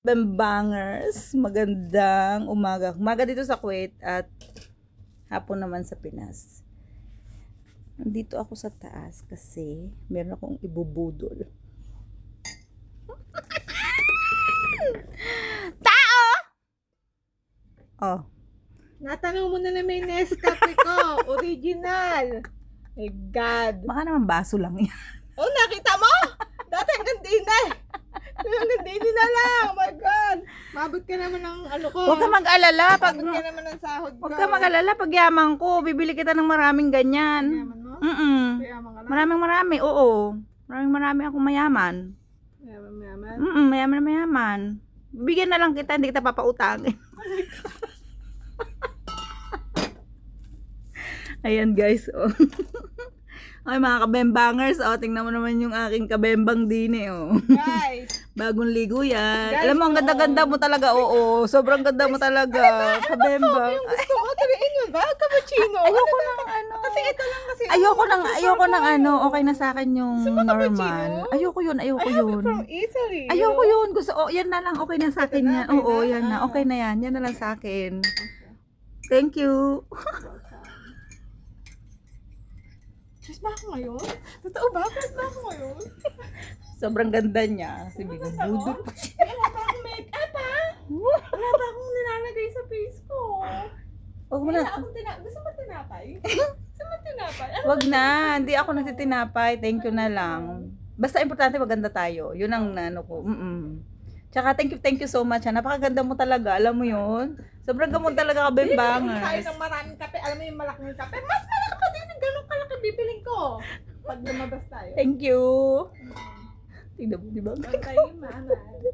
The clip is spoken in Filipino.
Bambangers, magandang umaga. Umaga dito sa Kuwait at hapon naman sa Pinas. Nandito ako sa taas kasi meron akong ibubudol. Tao! Oh. Natanong mo na may Nescafe ko. Original. My God. Baka naman baso lang yan. Oh, nakita mo? Dati hanggang dina. Hanggang dina na lang. Oh my God. Mabot ka naman ng ano ko. Huwag ka mag-alala. Mabot ka naman ng sahod ko. Huwag ka mag-alala. Pag yaman ko, bibili kita ng maraming ganyan. Yaman mo? Yaman ka lang? Marami, oo. Marami akong mayaman. Yaman. Mayaman na mayaman. Bigyan na lang kita, hindi kita papautangin. Ayan guys, oh. Ay mga kabembangers, oh, tingnan mo naman yung aking kabembang dini, oh. Guys. Bagong ligo yan. Guys, Alam mo, ang ganda-ganda mo talaga, oo. Sobrang ganda mo talaga. Kabembang. Yung gusto mo, tariin yun ba? Cappuccino. Ayoko ng ano. Kasi ito lang kasi. Ayoko ng ano, okay na sa akin yung Gusto mo normal. cappuccino? Ayoko yun. I have it from Italy. Ayoko yun. Gusto, yan na lang. Okay na sa akin Ito na, yan. okay Oo, na? yan na. Okay na yan. Yan na lang sa akin. Thank you. Stress ba ako ngayon? Totoo ba? Stress ba ako ngayon? Sobrang ganda niya. Kasi binubudol pa siya. Wala pa akong make-up ha? Wala pa akong nilalagay sa face ko. Huwag mo Wala na. akong gusto mo tinapay? Gusto mo tinapay? Ano Wag na. Hindi ako nagtitinapay. Thank you na lang. Basta importante maganda tayo. Yun ang ano ko. Tsaka thank you so much. Ha. Napakaganda mo talaga. Alam mo yun? Sobrang gamot talaga Kung tayo kabembangers. ng maraming kape, alam mo yung malaking kape, mas malaki pa din yung ganun kalaki bibiling ko. Pag lumabas tayo. Thank you. Tignan mo, di ba? Huwag tayo maanay.